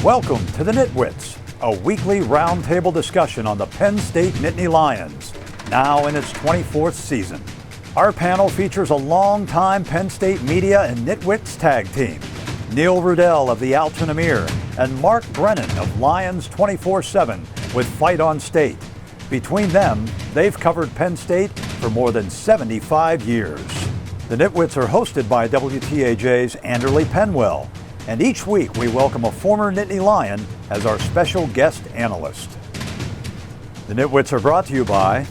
Welcome to the NitWits, a weekly roundtable discussion on the Penn State Nittany Lions, now in its 24th season. Our panel features a longtime Penn State media and NitWits tag team, Neil Rudell of the Altoona-Mirror and Mark Brennan of Lions 24/7 with Fight on State. Between them, they've covered Penn State for more than 75 years. The NitWits are hosted by WTAJ's Anderly Penwell, and each week we welcome a former Nittany Lion as our special guest analyst. The NitWits are brought to you by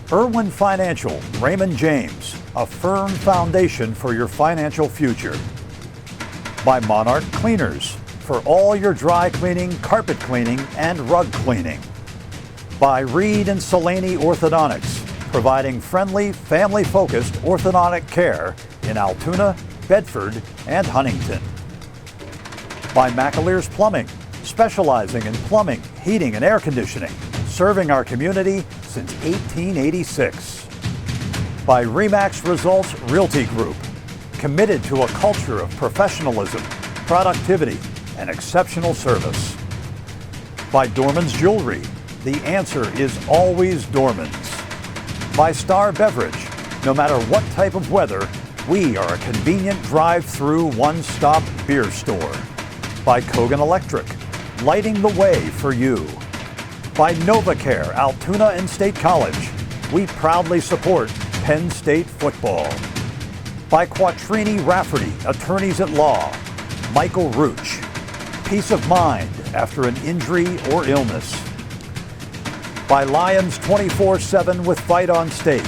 Irwin Financial, Raymond James, a firm foundation for your financial future. By Monarch Cleaners, for all your dry cleaning, carpet cleaning, and rug cleaning. By Reed and Salaney Orthodontics, providing friendly, family-focused orthodontic care in Altoona, Bedford, and Huntington. By McAleer's Plumbing, specializing in plumbing, heating, and air conditioning, serving our community since 1886. By Remax Results Realty Group, committed to a culture of professionalism, productivity, and exceptional service. By Dorman's Jewelry, the answer is always Dorman's. By Star Beverage, no matter what type of weather, we are a convenient drive-through one-stop beer store. By Kogan Electric, lighting the way for you. By NovaCare, Altoona and State College, we proudly support Penn State football. By Quattrini Rafferty, attorneys at law, Michael Rooch, peace of mind after an injury or illness. By Lions 24/7 with Fight on State,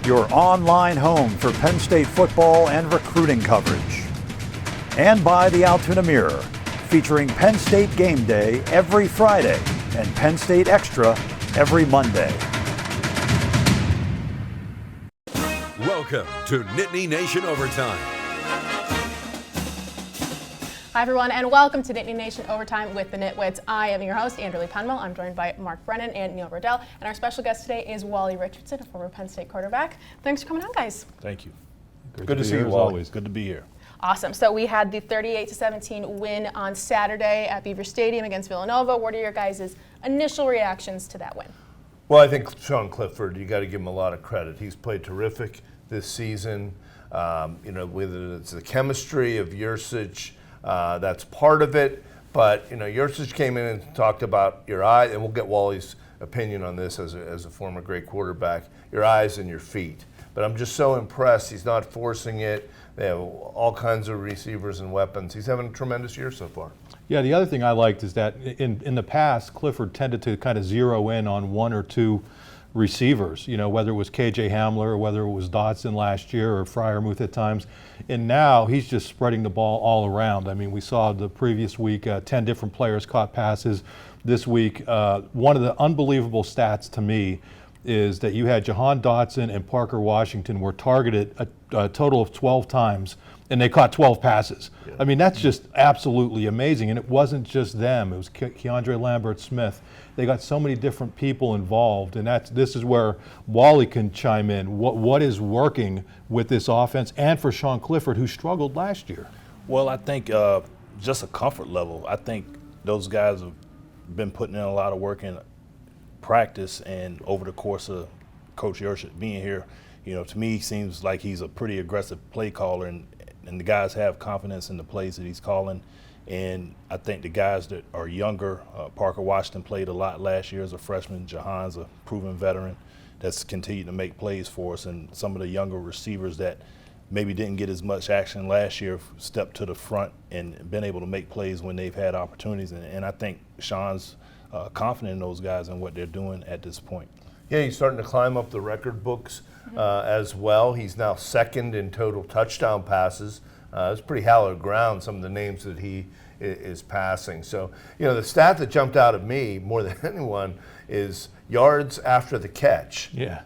your online home for Penn State football and recruiting coverage. And by the Altoona-Mirror, featuring Penn State Game Day every Friday and Penn State Extra every Monday. Welcome to Nittany Nation Overtime. Hi everyone, and welcome to Nittany Nation Overtime with the Nitwits. I am your host, Anderly Penwell. I'm joined by Mark Brennan and Neil Rudell, and our special guest today is Wally Richardson, a former Penn State quarterback. Thanks for coming on, guys. Thank you. Good to see you, as Wally. always. Good to be here. Awesome. So we had the 38-17 win on Saturday at Beaver Stadium against Villanova. What are your guys' initial reactions to that win? Well, I think Sean Clifford, you got to give him a lot of credit. He's played terrific this season. Whether it's the chemistry of Yurcich, that's part of it. But, Yurcich came in and talked about your eye, and we'll get Wally's opinion on this as a former great quarterback, your eyes and your feet. But I'm just so impressed. He's not forcing it. They have all kinds of receivers and weapons. He's having a tremendous year so far. Yeah, the other thing I liked is that in the past, Clifford tended to kind of zero in on one or two receivers, whether it was KJ Hamler or whether it was Dotson last year or Freiermuth at times. And now he's just spreading the ball all around. I mean, we saw the previous week 10 different players caught passes. This week, one of the unbelievable stats to me is that you had Jahan Dotson and Parker Washington were targeted a total of 12 times, and they caught 12 passes. Yeah. I mean, that's just absolutely amazing. And it wasn't just them. It was Keandre Lambert-Smith. They got so many different people involved, and this is where Wally can chime in. What is working with this offense and for Sean Clifford, who struggled last year? Well, I think just a comfort level. I think those guys have been putting in a lot of work in practice and over the course of Coach Yurcich being here. To me, he seems like he's a pretty aggressive play caller, and the guys have confidence in the plays that he's calling. And I think the guys that are younger, Parker Washington played a lot last year as a freshman. Jahan's a proven veteran that's continued to make plays for us. And some of the younger receivers that maybe didn't get as much action last year stepped to the front and been able to make plays when they've had opportunities. And I think Sean's confident in those guys and what they're doing at this point. Yeah, he's starting to climb up the record books as well. He's now second in total touchdown passes. It's pretty hallowed ground, some of the names that he is passing. So, the stat that jumped out at me more than anyone is yards after the catch. Yeah.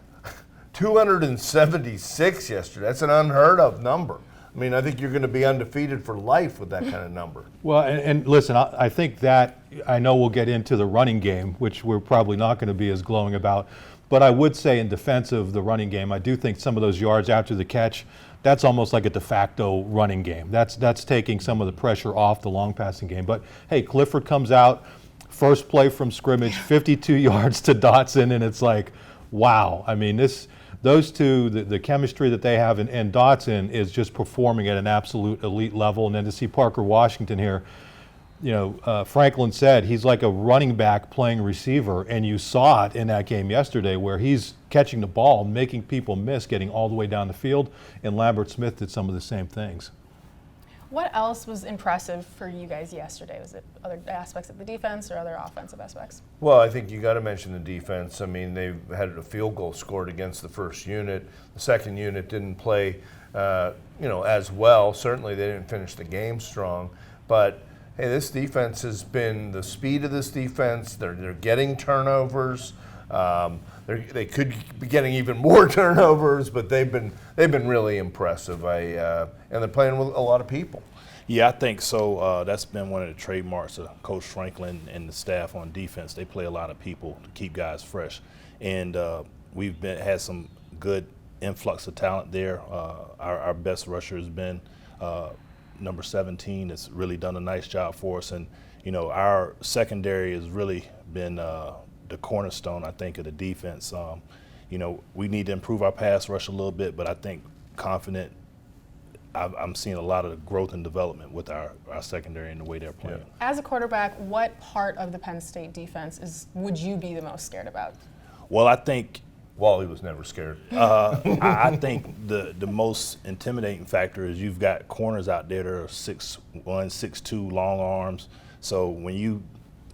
276 yesterday. That's an unheard of number. I mean, I think you're going to be undefeated for life with that kind of number. Well, and listen, I think that, I know we'll get into the running game, which we're probably not going to be as glowing about, but I would say in defense of the running game, I do think some of those yards after the catch, that's almost like a de facto running game. That's taking some of the pressure off the long passing game. But hey, Clifford comes out, first play from scrimmage, 52 yards to Dotson, and it's like, wow. I mean, those two, the chemistry that they have, and Dotson is just performing at an absolute elite level. And then to see Parker Washington here, Franklin said he's like a running back playing receiver, and you saw it in that game yesterday where he's catching the ball, making people miss, getting all the way down the field, and Lambert Smith did some of the same things. What else was impressive for you guys yesterday? Was it other aspects of the defense or other offensive aspects? Well, I think you got to mention the defense. I mean, they had a field goal scored against the first unit. The second unit didn't play, as well. Certainly, they didn't finish the game strong, but hey, this defense has been the speed of this defense. They're getting turnovers. They could be getting even more turnovers, but they've been really impressive. And they're playing with a lot of people. Yeah, I think so. That's been one of the trademarks of Coach Franklin and the staff on defense. They play a lot of people to keep guys fresh, and we've had some good influx of talent there. Our best rusher has been number 17. Has really done a nice job for us, and our secondary has really been the cornerstone, I think, of the defense. We need to improve our pass rush a little bit, but I think confident. I'm seeing a lot of growth and development with our secondary and the way they're playing. Yeah. As a quarterback, what part of the Penn State defense would you be the most scared about? Well, I think Wally was never scared. I think the most intimidating factor is you've got corners out there that are 6'1", 6'2", long arms. So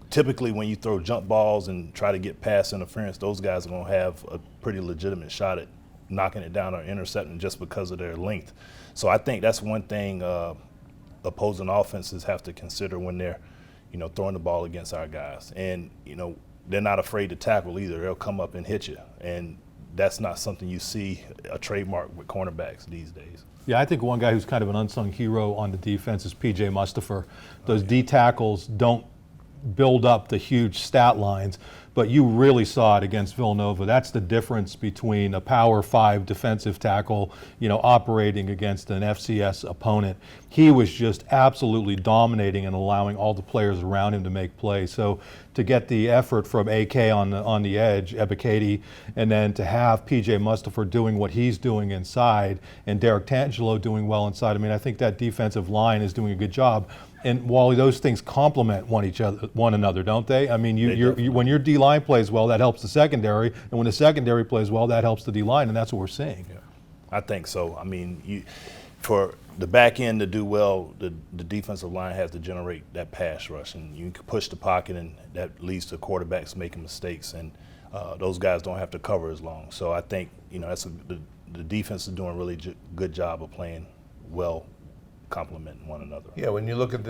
typically when you throw jump balls and try to get pass interference, those guys are going to have a pretty legitimate shot at knocking it down or intercepting just because of their length. So I think that's one thing opposing offenses have to consider when they're, throwing the ball against our guys. And, they're not afraid to tackle either. They'll come up and hit you. And that's not something you see a trademark with cornerbacks these days. Yeah, I think one guy who's kind of an unsung hero on the defense is P.J. Mustipher. Those D tackles don't build up the huge stat lines, but you really saw it against Villanova. That's the difference between a Power 5 defensive tackle, operating against an FCS opponent. He was just absolutely dominating and allowing all the players around him to make plays. So to get the effort from AK on the edge, Ebiketie, and then to have P.J. Mustipher doing what he's doing inside and Derek Tangelo doing well inside, I think that defensive line is doing a good job. And Wally, those things complement one another, don't they? When your D-line plays well, that helps the secondary, and when the secondary plays well, that helps the D-line, and that's what we're seeing. Yeah, I think so. For the back end to do well, the defensive line has to generate that pass rush, and you can push the pocket, and that leads to quarterbacks making mistakes, and those guys don't have to cover as long. So I think the defense is doing a really good job of playing well, complement one another. Yeah, when you look at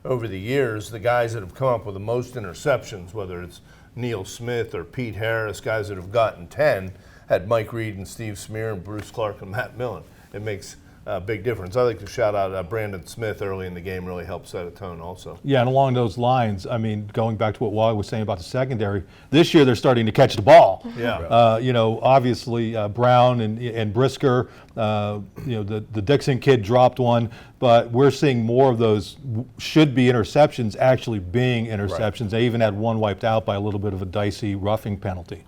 over the years, the guys that have come up with the most interceptions, whether it's Neil Smith or Pete Harris, guys that have gotten 10, had Mike Reed and Steve Smear and Bruce Clark and Matt Millen. It makes a big difference. I like to shout out Brandon Smith early in the game, really helped set a tone also. Yeah, and along those lines, going back to what Wally was saying about the secondary, this year they're starting to catch the ball. Yeah. Obviously Brown and Brisker, the Dixon kid dropped one, but we're seeing more of those should-be interceptions actually being interceptions. Right. They even had one wiped out by a little bit of a dicey roughing penalty.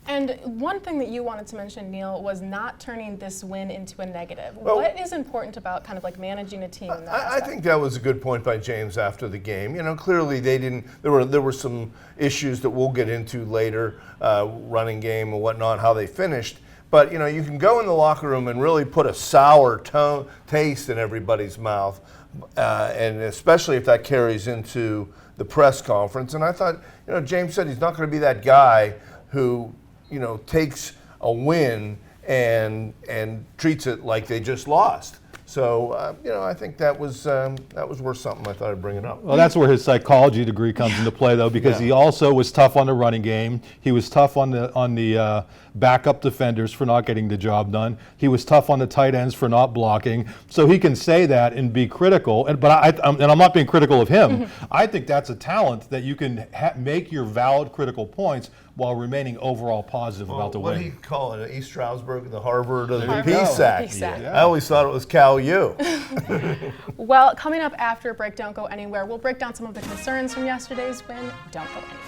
And one thing that you wanted to mention, Neil, was not turning this win into a negative. Well, what is important about kind of like managing a team in that I think that was a good point by James after the game. Clearly they didn't. There were some issues that we'll get into later, running game and whatnot, how they finished. But you can go in the locker room and really put a sour taste in everybody's mouth, and especially if that carries into the press conference. And I thought, James said he's not going to be that guy who takes a win and treats it like they just lost. So, I think that was worth something. I thought I'd bring it up. Well, that's where his psychology degree comes into play, though, because he also was tough on the running game. He was tough on the backup defenders for not getting the job done. He was tough on the tight ends for not blocking. So he can say that and be critical. But I'm not being critical of him. I think that's a talent that you can make your valid critical points while remaining overall positive about the win. What do you call it? East Stroudsburg, the Harvard of the PSAC. PSAC. I always thought it was Cal U. Well, coming up after a break, don't go anywhere. We'll break down some of the concerns from yesterday's win. Don't go anywhere.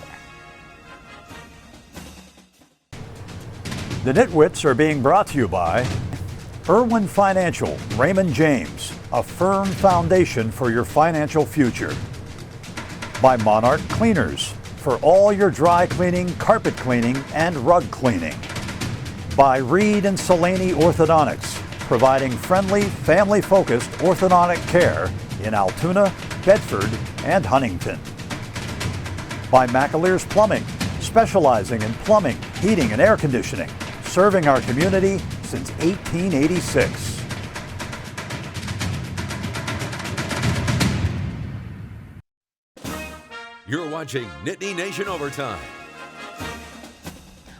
The Nitwits are being brought to you by Irwin Financial, Raymond James, a firm foundation for your financial future. By Monarch Cleaners, for all your dry cleaning, carpet cleaning, and rug cleaning. By Reed and Salaney Orthodontics, providing friendly, family-focused orthodontic care in Altoona, Bedford, and Huntington. By McAleer's Plumbing, specializing in plumbing, heating, and air conditioning, serving our community since 1886. You're watching Nittany Nation Overtime.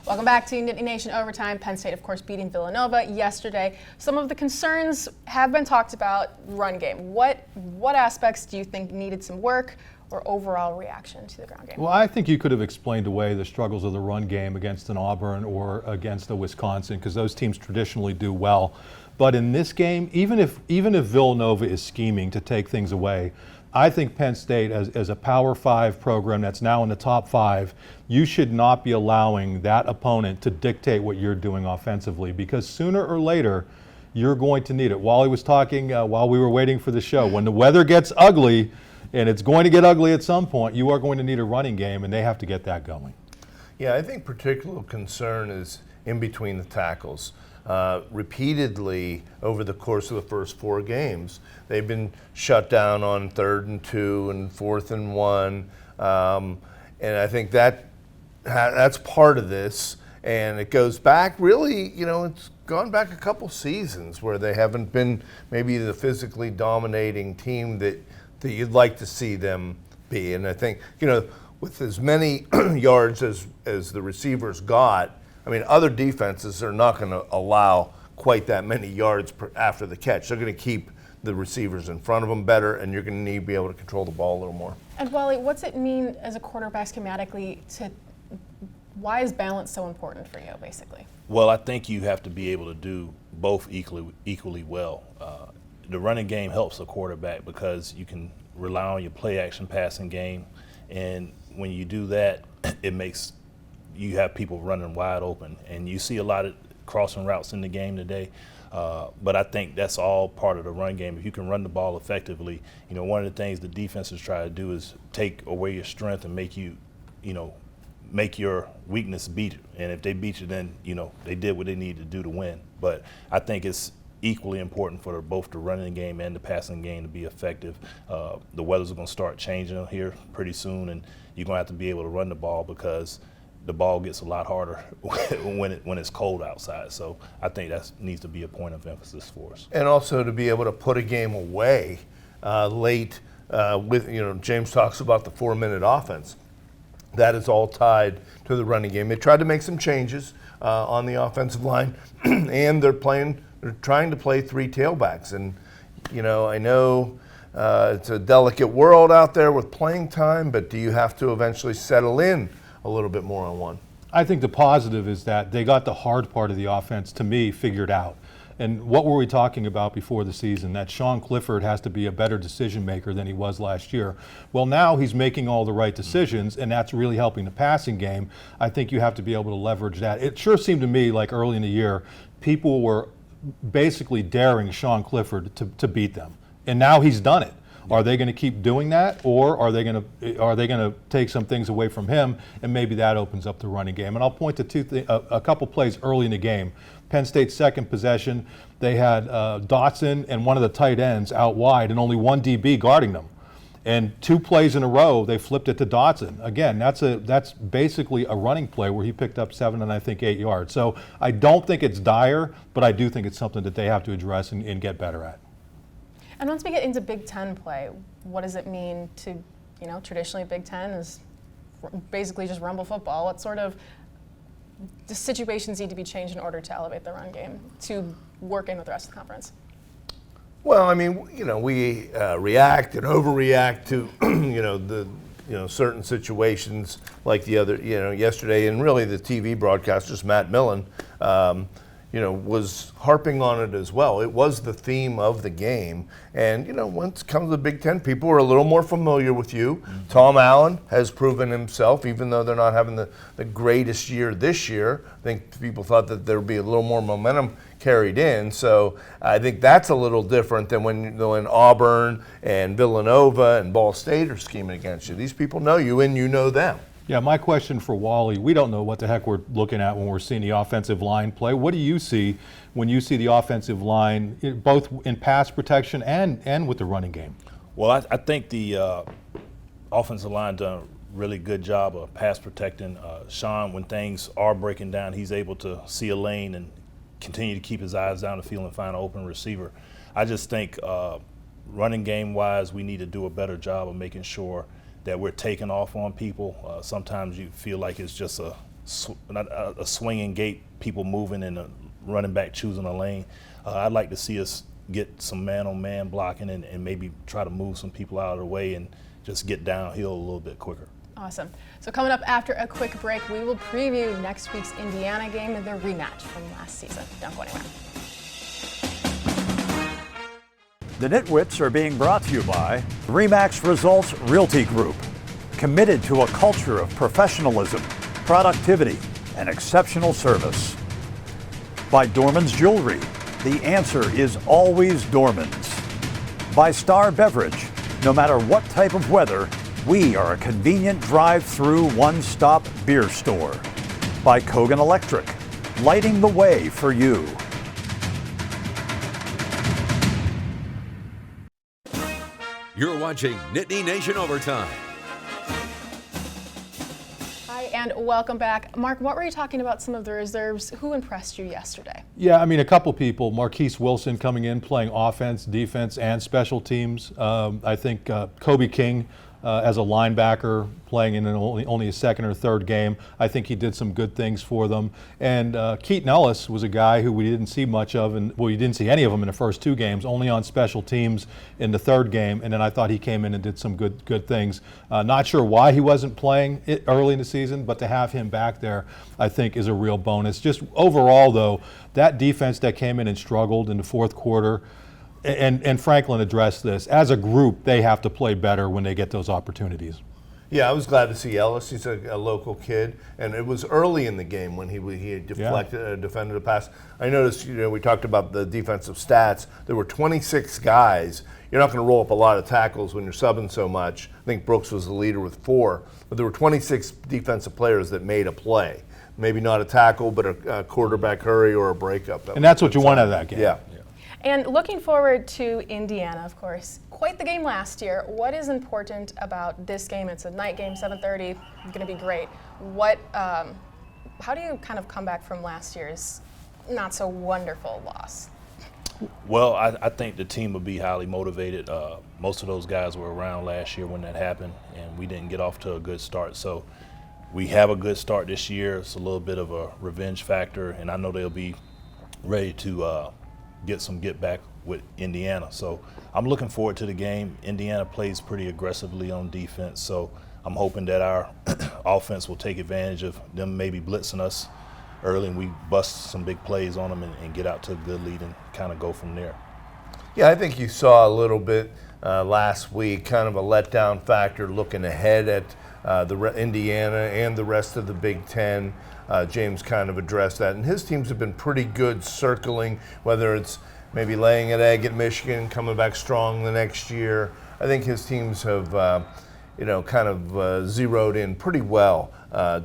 Welcome back to Nittany Nation Overtime. Penn State, of course, beating Villanova yesterday. Some of the concerns have been talked about. Run game. What aspects do you think needed some work, or overall reaction to the ground game? Well, I think you could have explained away the struggles of the run game against an Auburn or against a Wisconsin, because those teams traditionally do well. But in this game, even if Villanova is scheming to take things away, I think Penn State, as a Power 5 program that's now in the top 5, you should not be allowing that opponent to dictate what you're doing offensively, because sooner or later, you're going to need it. Wally was talking while we were waiting for the show. When the weather gets ugly, and it's going to get ugly at some point, you are going to need a running game, and they have to get that going. Yeah, I think particular concern is in between the tackles. Repeatedly over the course of the first 4 games, they've been shut down on 3rd and 2 and 4th and 1, and I think that's part of this. And it goes back, really, it's gone back a couple seasons where they haven't been maybe the physically dominating team that you'd like to see them be. And I think, with as many yards as the receivers got, I mean, other defenses are not going to allow quite that many yards after the catch. They're going to keep the receivers in front of them better, and you're going to need to be able to control the ball a little more. And Wally, what's it mean as a quarterback schematically why is balance so important for you, basically? Well, I think you have to be able to do both equally well. The running game helps a quarterback because you can rely on your play action passing game, and when you do that, it makes you have people running wide open, and you see a lot of crossing routes in the game today. But I think that's all part of the run game. If you can run the ball effectively, one of the things the defenses try to do is take away your strength and make you, make your weakness beat you. And if they beat you, then, they did what they needed to do to win. But I think it's equally important for both the running game and the passing game to be effective. The weather's going to start changing here pretty soon, and you're going to have to be able to run the ball because the ball gets a lot harder when it's cold outside. So I think that needs to be a point of emphasis for us. And also to be able to put a game away late with, James talks about the 4-minute offense. That is all tied to the running game. They tried to make some changes on the offensive line, and they're trying to play 3 tailbacks. And, I know it's a delicate world out there with playing time, but do you have to eventually settle in a little bit more on one? I think the positive is that they got the hard part of the offense, to me, figured out. And what were we talking about before the season? That Sean Clifford has to be a better decision maker than he was last year. Well, now he's making all the right decisions, and that's really helping the passing game. I think you have to be able to leverage that. It sure seemed to me like early in the year, people were basically daring Sean Clifford to beat them. And now he's done it. Are they going to keep doing that, or are they going to take some things away from him, and maybe that opens up the running game? And I'll point to a couple plays early in the game. Penn State's second possession, they had Dotson and one of the tight ends out wide, and only one DB guarding them. And 2 plays in a row, they flipped it to Dotson. Again, that's basically a running play where he picked up 7 and I think 8 yards. So I don't think it's dire, but I do think it's something that they have to address and get better at. And once we get into Big Ten play, what does it mean to, traditionally Big Ten is basically just rumble football. What sort of situations need to be changed in order to elevate the run game to work in with the rest of the conference? Well, I mean, we react and overreact to, certain situations like the other, yesterday, and really the TV broadcasters, Matt Millen, was harping on it as well. It was the theme of the game. And, once it comes to the Big Ten, people are a little more familiar with you. Mm-hmm. Tom Allen has proven himself, even though they're not having the greatest year this year. I think people thought that there would be a little more momentum carried in. So I think that's a little different than when Auburn and Villanova and Ball State are scheming against you. These people know you and you know them. Yeah, my question for Wally, we don't know what the heck we're looking at when we're seeing the offensive line play. What do you see when you see the offensive line, both in pass protection and with the running game? Well, I think the offensive line done a really good job of pass protecting. Sean, when things are breaking down, he's able to see a lane and continue to keep his eyes down the field and find an open receiver. I just think running game-wise, we need to do a better job of making sure that we're taking off on people. Sometimes you feel like it's just a swinging gate, people moving and a running back choosing a lane. I'd like to see us get some man-on-man blocking and maybe try to move some people out of the way and just get downhill a little bit quicker. Awesome. So coming up after a quick break, we will preview next week's Indiana game and the rematch from last season. Don't go anywhere. The Nitwits are being brought to you by RE/MAX Results Realty Group, committed to a culture of professionalism, productivity, and exceptional service. By Dorman's Jewelry, the answer is always Dorman's. By Star Beverage, no matter what type of weather, we are a convenient drive-through one-stop beer store. By Kogan Electric, lighting the way for you. You're watching Nittany Nation Overtime. Hi, and welcome back. Mark, what were you talking about some of the reserves? Who impressed you yesterday? Yeah, I mean, a couple people. Marquise Wilson coming in, playing offense, defense, and special teams. I think Kobe King as a linebacker, playing in only his second or third game. I think he did some good things for them. And Keaton Ellis was a guy who we didn't see much of, and well, you didn't see any of them in the first two games, only on special teams in the third game. And then I thought he came in and did some good things. Not sure why he wasn't playing it early in the season, but to have him back there, I think, is a real bonus. Just overall, though, that defense that came in and struggled in the fourth quarter, and Franklin addressed this, as a group, they have to play better when they get those opportunities. Yeah, I was glad to see Ellis. He's a local kid, and it was early in the game when he had defended a pass. I noticed, we talked about the defensive stats. There were 26 guys. You're not going to roll up a lot of tackles when you're subbing so much. I think Brooks was the leader with 4, but there were 26 defensive players that made a play. Maybe not a tackle, but a quarterback hurry or a breakup. And that's what you want out of that game. Yeah. And looking forward to Indiana, of course. Quite the game last year. What is important about this game? It's a night game, 7:30. It's going to be great. How do you kind of come back from last year's not so wonderful loss? Well, I think the team will be highly motivated. Most of those guys were around last year when that happened, and we didn't get off to a good start. So we have a good start this year. It's a little bit of a revenge factor, and I know they'll be ready to get back with Indiana. So I'm looking forward to the game. Indiana plays pretty aggressively on defense, so I'm hoping that our offense will take advantage of them maybe blitzing us early and we bust some big plays on them and get out to a good lead and kind of go from there. Yeah, I think you saw a little bit last week, kind of a letdown factor looking ahead at Indiana and the rest of the Big Ten. James kind of addressed that, and his teams have been pretty good circling, whether it's maybe laying an egg at Michigan, coming back strong the next year. I think his teams have, zeroed in pretty well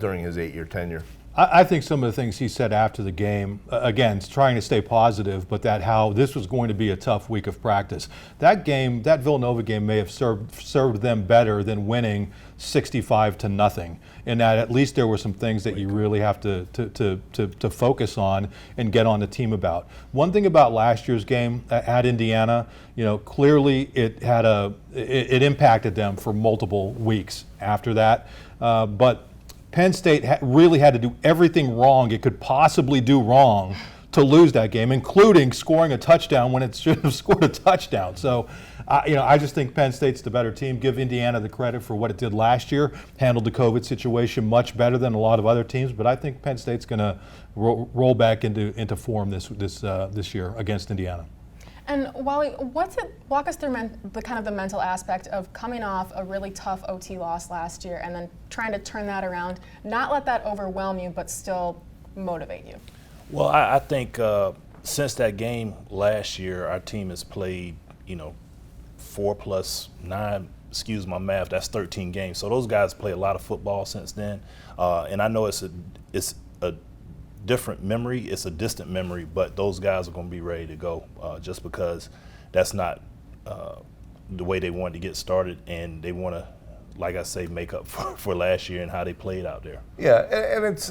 during his 8-year tenure. I think some of the things he said after the game, again, trying to stay positive, but that how this was going to be a tough week of practice. That game, that Villanova game may have served them better than winning 65-0, in that at least there were some things that you really have to focus on and get on the team about. One thing about last year's game at Indiana, clearly it impacted them for multiple weeks after that, but Penn State really had to do everything wrong it could possibly do wrong to lose that game, including scoring a touchdown when it should have scored a touchdown. So, I just think Penn State's the better team. Give Indiana the credit for what it did last year, handled the COVID situation much better than a lot of other teams. But I think Penn State's going to roll back into form this year against Indiana. And Wally, walk us through the mental aspect of coming off a really tough OT loss last year and then trying to turn that around, not let that overwhelm you, but still motivate you. Well, I think since that game last year, our team has played, 4 plus 9, excuse my math, that's 13 games. So those guys play a lot of football since then. And I know it's a different memory, it's a distant memory, but those guys are going to be ready to go just because that's not the way they wanted to get started, and they want to, like I say, make up for last year and how they played out there. Yeah, and it's,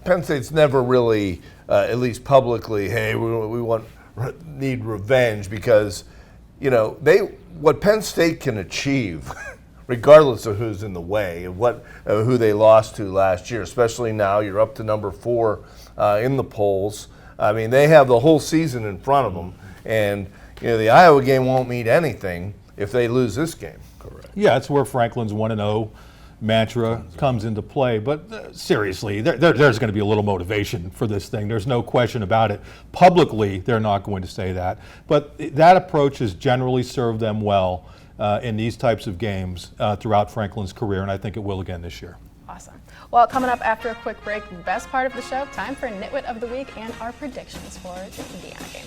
Penn State's never really, at least publicly, hey, we need revenge, because, what Penn State can achieve regardless of who's in the way, of who they lost to last year, especially now you're up to number 4 in the polls. I mean, they have the whole season in front of them, and the Iowa game won't mean anything if they lose this game. Correct. Yeah, that's where Franklin's 1-0 mantra comes into play. But seriously, there's going to be a little motivation for this thing. There's no question about it. Publicly, they're not going to say that. But that approach has generally served them well in these types of games throughout Franklin's career, and I think it will again this year. Awesome. Well, coming up after a quick break, the best part of the show, time for Nitwit of the Week and our predictions for the Indiana game.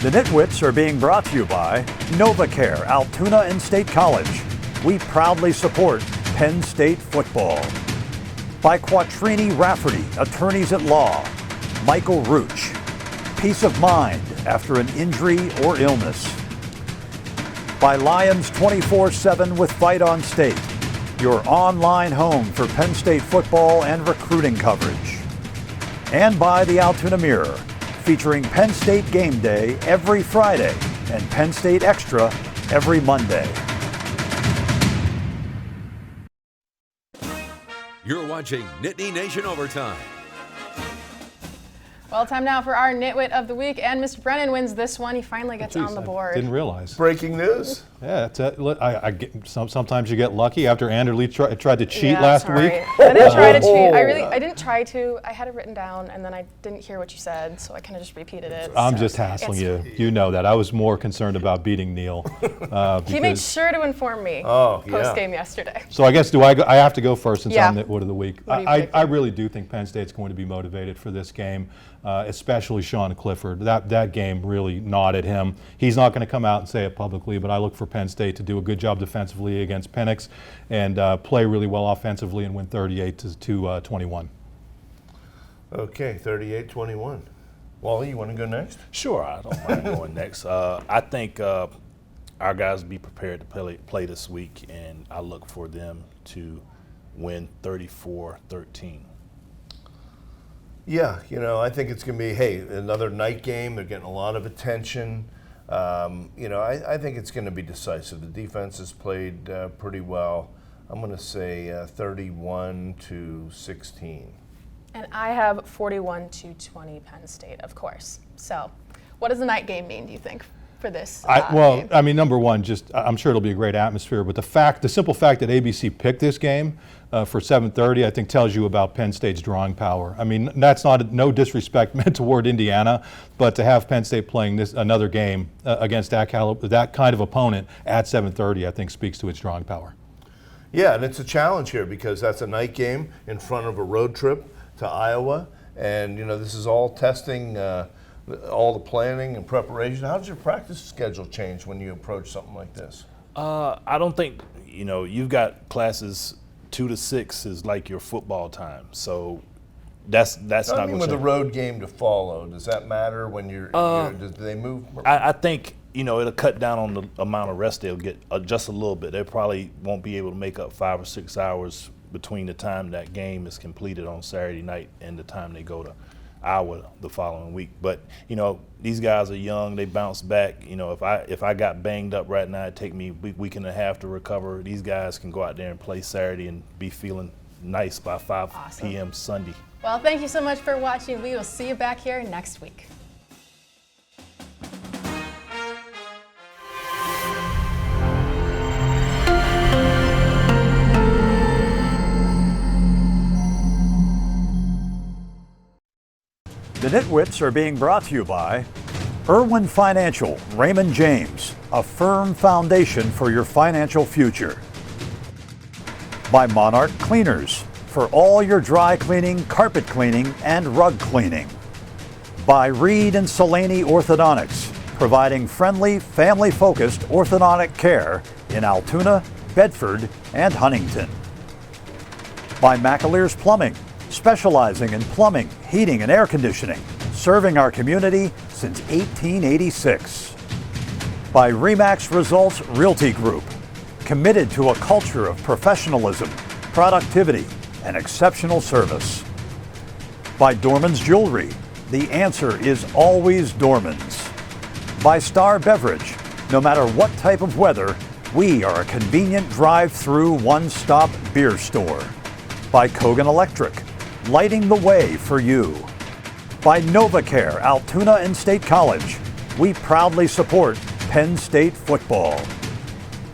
The Nitwits are being brought to you by NovaCare, Altoona and State College. We proudly support Penn State football. By Quattrini Rafferty, attorneys at law. Michael Rooch, peace of mind after an injury or illness. By Lions 24/7 with Fight on State, your online home for Penn State football and recruiting coverage. And by the Altoona Mirror, featuring Penn State Game Day every Friday and Penn State Extra every Monday. You're watching Nittany Nation Overtime. Well, time now for our Nitwit of the Week, and Mr. Brennan wins this one. He finally gets on the board. Didn't realize. Breaking news. Yeah, sometimes you get lucky. After Anderle tried to cheat last week. I didn't try to cheat. I didn't try to. I had it written down, and then I didn't hear what you said, so I kind of just repeated it. I'm just hassling you. You know that. I was more concerned about beating Neil. He made sure to inform me post-game yesterday. So I guess I have to go first since I'm Nitwit of the Week. I really do think Penn State's going to be motivated for this game. Especially Sean Clifford. That game really gnawed at him. He's not going to come out and say it publicly, but I look for Penn State to do a good job defensively against Penix and play really well offensively and win 38-21. Okay, 38-21. Wally, you want to go next? Sure, I don't mind going next. I think our guys will be prepared to play this week, and I look for them to win 34-13. Yeah, I think it's going to be, another night game. They're getting a lot of attention. I think it's going to be decisive. The defense has played pretty well. I'm going to say 31-16. And I have 41-20 Penn State, of course. So what does the night game mean, do you think, for this game? I mean, number one, I'm sure it'll be a great atmosphere, but the simple fact that ABC picked this game for 7:30, I think tells you about Penn State's drawing power. I mean, that's no disrespect meant toward Indiana, but to have Penn State playing another game against that kind of opponent at 7:30, I think speaks to its drawing power. Yeah, and it's a challenge here because that's a night game in front of a road trip to Iowa, and this is all testing all the planning and preparation. How does your practice schedule change when you approach something like this? I don't think, you've got classes 2 to 6 is like your football time. So that's I not mean, going to with a change. road game to follow, does that matter when you're? Do they move? I think, it'll cut down on the amount of rest they'll get just a little bit. They probably won't be able to make up 5 or 6 hours between the time that game is completed on Saturday night and the time they go to Iowa the following week. But these guys are young, they bounce back. If I got banged up right now, it'd take me a week and a half to recover. These guys can go out there and play Saturday and be feeling nice by 5 p.m. Sunday. Well, thank you so much for watching. We will see you back here next week. The Nitwits are being brought to you by Irwin Financial, Raymond James, a firm foundation for your financial future. By Monarch Cleaners, for all your dry cleaning, carpet cleaning, and rug cleaning. By Reed and Salaney Orthodontics, providing friendly, family-focused orthodontic care in Altoona, Bedford, and Huntington. By McAleer's Plumbing, specializing in plumbing, heating, and air conditioning, serving our community since 1886. By Remax Results Realty Group, committed to a culture of professionalism, productivity, and exceptional service. By Dorman's Jewelry, the answer is always Dorman's. By Star Beverage, no matter what type of weather, we are a convenient drive-through one-stop beer store. By Kogan Electric, lighting the way for you. By NovaCare, Altoona and State College, we proudly support Penn State football.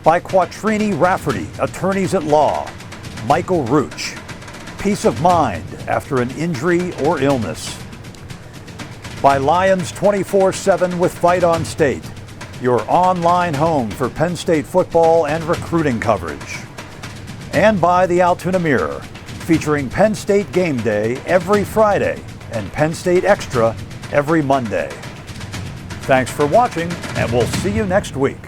By Quattrini Rafferty, attorneys at law, Michael Rooch, peace of mind after an injury or illness. By Lions 24/7 with Fight on State, your online home for Penn State football and recruiting coverage. And by the Altoona Mirror, featuring Penn State Game Day every Friday and Penn State Extra every Monday. Thanks for watching, and we'll see you next week.